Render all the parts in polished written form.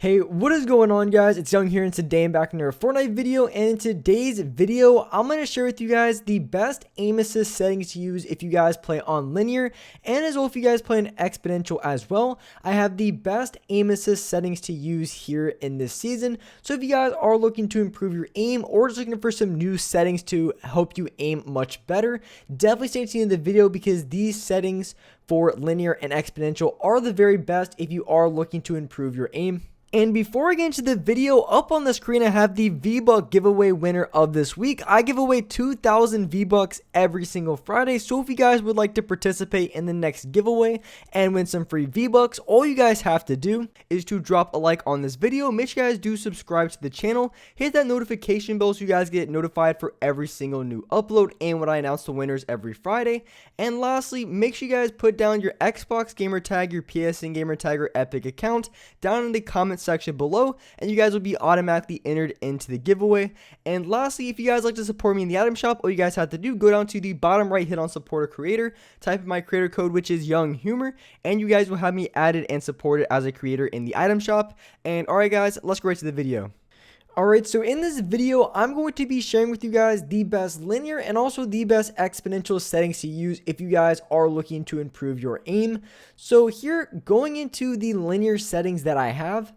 Hey, what is going on, guys? It's Young here, and today I'm back in another Fortnite video. And in today's video, I'm going to share with you guys the best aim assist settings to use if you guys play on linear, and as well if you guys play on exponential as well. I have the best aim assist settings to use here in this season. So if you guys are looking to improve your aim or just looking for some new settings to help you aim much better, definitely stay tuned in the video because these settings for linear and exponential are the very best if you are looking to improve your aim. And before I get into the video, up on the screen I have the V-Buck giveaway winner of this week. I give away 2,000 V-Bucks every single Friday, so if you guys would like to participate in the next giveaway and win some free V-Bucks, all you guys have to do is to drop a like on this video. Make sure you guys do subscribe to the channel, hit that notification bell so you guys get notified for every single new upload and when I announce the winners every Friday. And lastly, make sure you guys put down your Xbox gamer tag, your PSN gamer tag, or Epic account down in the comments section below, and you guys will be automatically entered into the giveaway. And lastly, if you guys like to support me in the item shop, all you guys have to do, go down to the bottom right, hit on support a creator, type in my creator code, which is Young Humor, and you guys will have me added and supported as a creator in the item shop. And alright guys, let's go right to the video. Alright, so in this video, I'm going to be sharing with you guys the best linear and also the best exponential settings to use if you guys are looking to improve your aim. So here, going into the linear settings that I have.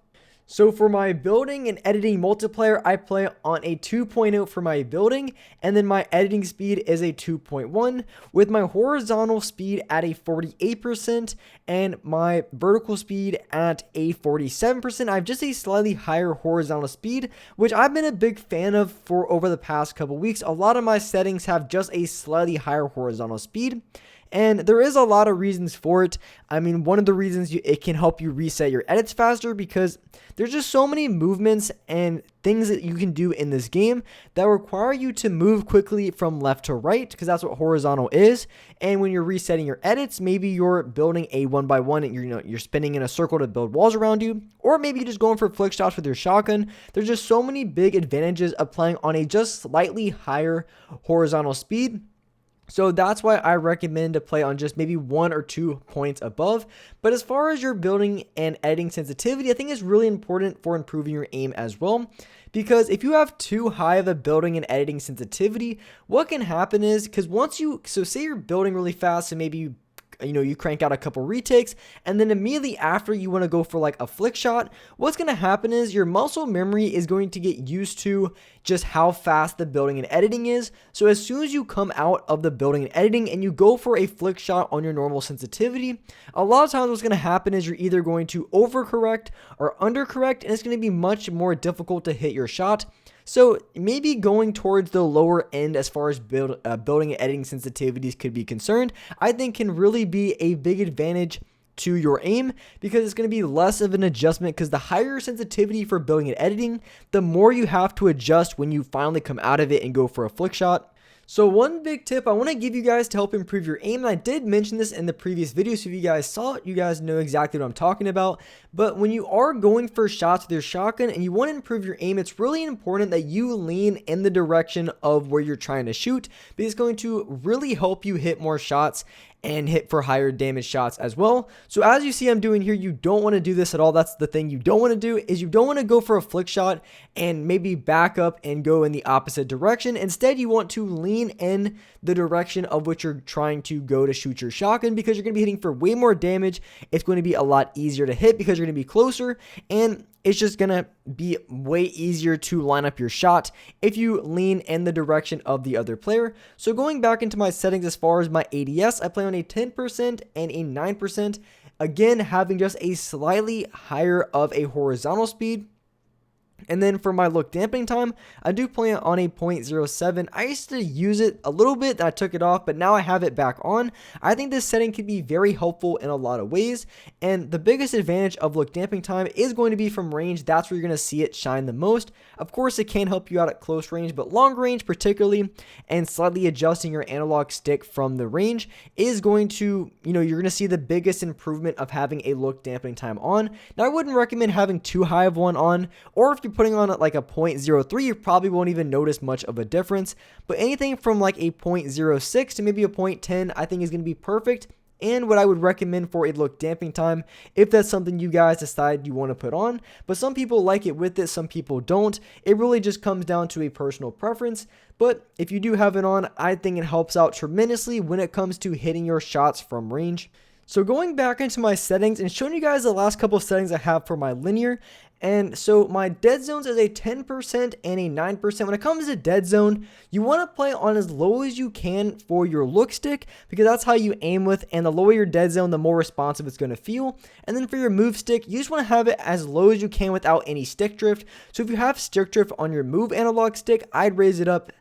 So for my building and editing multiplayer, I play on a 2.0 for my building, and then my editing speed is a 2.1, with my horizontal speed at a 48% and my vertical speed at a 47%. I have just a slightly higher horizontal speed, which I've been a big fan of for over the past couple weeks. A lot of my settings have just a slightly higher horizontal speed. And there is a lot of reasons for it. I mean, one of the reasons it can help you reset your edits faster because there's just so many movements and things that you can do in this game that require you to move quickly from left to right because that's what horizontal is. And when you're resetting your edits, maybe you're building a 1x1 and you're spinning in a circle to build walls around you, or maybe you're just going for flick shots with your shotgun. There's just so many big advantages of playing on a just slightly higher horizontal speed. So that's why I recommend to play on just maybe 1 or 2 points above. But as far as your building and editing sensitivity, I think it's really important for improving your aim as well. Because if you have too high of a building and editing sensitivity, what can happen is, because so say you're building really fast and maybe you crank out a couple retakes, and then immediately after you want to go for like a flick shot, what's going to happen is your muscle memory is going to get used to just how fast the building and editing is. So as soon as you come out of the building and editing and you go for a flick shot on your normal sensitivity, a lot of times what's going to happen is you're either going to overcorrect or undercorrect, and it's going to be much more difficult to hit your shot. So maybe going towards the lower end as far as building and editing sensitivities could be concerned, I think can really be a big advantage to your aim because it's going to be less of an adjustment because the higher sensitivity for building and editing, the more you have to adjust when you finally come out of it and go for a flick shot. So one big tip I want to give you guys to help improve your aim, and I did mention this in the previous video, so if you guys saw it, you guys know exactly what I'm talking about. But when you are going for shots with your shotgun and you want to improve your aim, it's really important that you lean in the direction of where you're trying to shoot because it's going to really help you hit more shots and hit for higher damage shots as well. So as you see I'm doing here, you don't want to do this at all. That's the thing you don't want to do, is you don't want to go for a flick shot and maybe back up and go in the opposite direction. Instead, you want to lean in the direction of which you're trying to go to shoot your shotgun because you're going to be hitting for way more damage. It's going to be a lot easier to hit because you're going to be closer, and it's just going to be way easier to line up your shot if you lean in the direction of the other player. So going back into my settings as far as my ADS, I play on a 10% and a 9%. Again, having just a slightly higher of a horizontal speed. And then for my look dampening time, I do play it on a 0.07. I used to use it a little bit, I took it off, but now I have it back on. I think this setting can be very helpful in a lot of ways. And the biggest advantage of look dampening time is going to be from range. That's where you're going to see it shine the most. Of course, it can help you out at close range, but long range particularly, and slightly adjusting your analog stick from the range is going to, you're going to see the biggest improvement of having a look dampening time on. Now, I wouldn't recommend having too high of one on, or if you're putting on like a 0.03, you probably won't even notice much of a difference. But anything from like a 0.06 to maybe a 0.10, I think is going to be perfect. and what I would recommend for a look damping time if that's something you guys decide you want to put on. But some people like it with it, some people don't. It really just comes down to a personal preference. But if you do have it on, I think it helps out tremendously when it comes to hitting your shots from range. So going back into my settings and showing you guys the last couple of settings I have for my linear. And so my dead zones is a 10% and a 9%. When it comes to dead zone, you want to play on as low as you can for your look stick, because that's how you aim with, and the lower your dead zone, the more responsive it's going to feel. And then for your move stick, you just want to have it as low as you can without any stick drift. So if you have stick drift on your move analog stick, I'd raise it up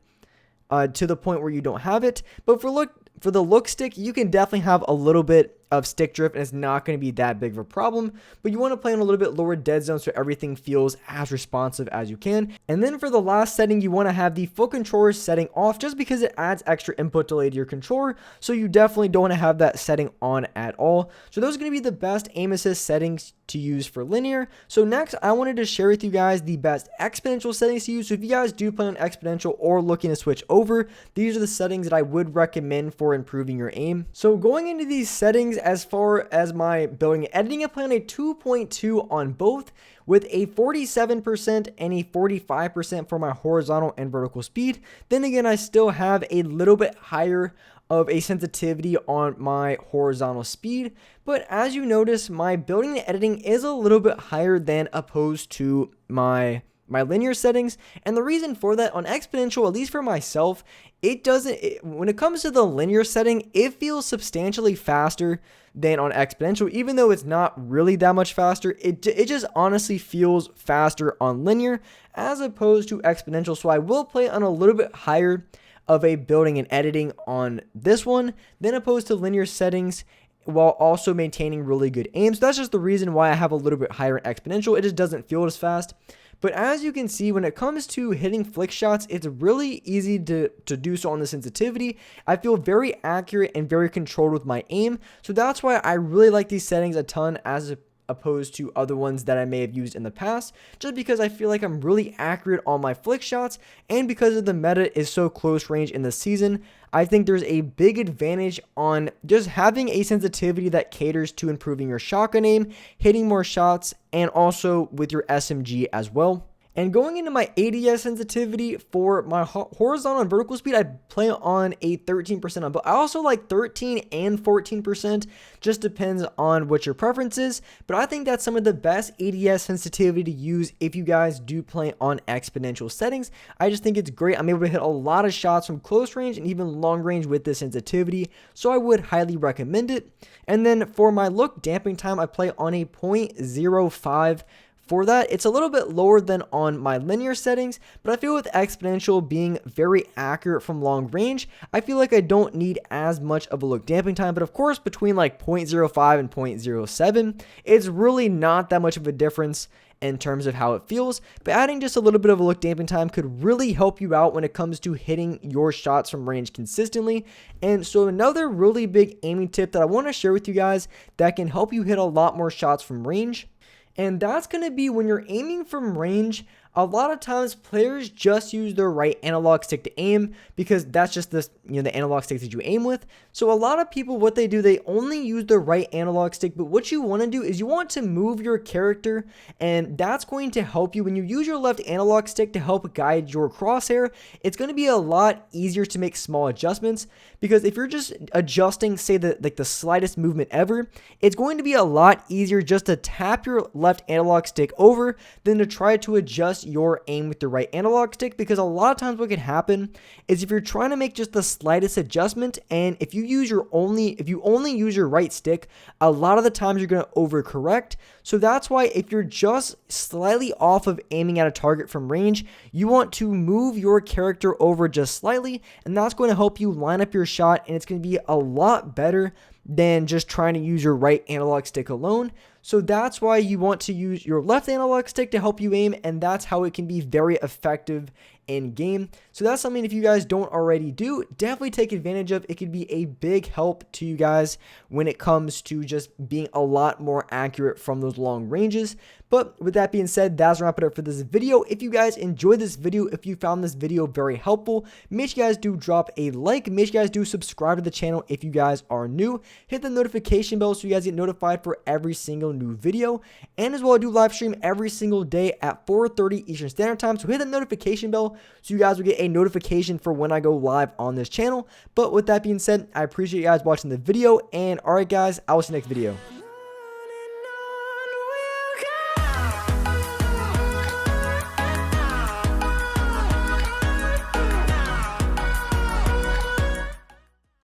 to the point where you don't have it. But for the look stick, you can definitely have a little bit of stick drift, and it's not going to be that big of a problem, but you want to play on a little bit lower dead zone so everything feels as responsive as you can. And then for the last setting, you want to have the full controller setting off, just because it adds extra input delay to your controller, so you definitely don't want to have that setting on at all. So those are going to be the best aim assist settings to use for linear. So next, I wanted to share with you guys the best exponential settings to use. So if you guys do play on exponential or looking to switch over, these are the settings that I would recommend for improving your aim. So going into these settings, as far as my building and editing, I play on a 2.2 on both, with a 47% and a 45% for my horizontal and vertical speed. Then again, I still have a little bit higher of a sensitivity on my horizontal speed, but as you notice, my building and editing is a little bit higher than opposed to my linear settings. And the reason for that, on exponential, at least for myself, when it comes to the linear setting, it feels substantially faster than on exponential. Even though it's not really that much faster, it just honestly feels faster on linear as opposed to exponential. So I will play on a little bit higher of a building and editing on this one than opposed to linear settings, while also maintaining really good aim. So that's just the reason why I have a little bit higher in exponential. It just doesn't feel as fast. But as you can see, when it comes to hitting flick shots, it's really easy to do so on the sensitivity. I feel very accurate and very controlled with my aim. So that's why I really like these settings a ton as opposed to other ones that I may have used in the past, just because I feel like I'm really accurate on my flick shots, and because of the meta is so close range in the season, I think there's a big advantage on just having a sensitivity that caters to improving your shotgun aim, hitting more shots, and also with your SMG as well. And going into my ADS sensitivity for my horizontal and vertical speed, I play on a 13% on, but I also like 13 and 14%, just depends on what your preference is. But I think that's some of the best ADS sensitivity to use if you guys do play on exponential settings. I just think it's great. I'm able to hit a lot of shots from close range and even long range with this sensitivity, so I would highly recommend it. And then for my look damping time, I play on a 0.05. For that, it's a little bit lower than on my linear settings, but I feel with exponential being very accurate from long range, I feel like I don't need as much of a look damping time. But of course, between like 0.05 and 0.07, it's really not that much of a difference in terms of how it feels, but adding just a little bit of a look damping time could really help you out when it comes to hitting your shots from range consistently. And so another really big aiming tip that I want to share with you guys that can help you hit a lot more shots from range, and that's going to be when you're aiming from range. A lot of times players just use their right analog stick to aim, because that's just the analog stick that you aim with. So a lot of people, what they do, they only use the right analog stick, but what you want to do is you want to move your character, and that's going to help you when you use your left analog stick to help guide your crosshair. It's going to be a lot easier to make small adjustments, because if you're just adjusting, say the slightest movement ever, it's going to be a lot easier just to tap your left analog stick over than to try to adjust your aim with the right analog stick. Because a lot of times what can happen is if you're trying to make just the slightest adjustment, and if you only use your right stick, a lot of the times you're going to overcorrect. So that's why if you're just slightly off of aiming at a target from range, you want to move your character over just slightly, and that's going to help you line up your shot, and it's going to be a lot better than just trying to use your right analog stick alone. So that's why you want to use your left analog stick to help you aim, and that's how it can be very effective in game. So that's something, if you guys don't already do, definitely take advantage of. It could be a big help to you guys when it comes to just being a lot more accurate from those long ranges. But with that being said, that's wrap it up for this video. If you guys enjoyed this video, if you found this video very helpful, make sure you guys do drop a like. Make sure you guys do subscribe to the channel if you guys are new. Hit the notification bell so you guys get notified for every single new video. And as well, I do live stream every single day at 4:30 Eastern Standard Time. So hit the notification bell so you guys will get a notification for when I go live on this channel. But with that being said, I appreciate you guys watching the video. And alright guys, I will see you next video.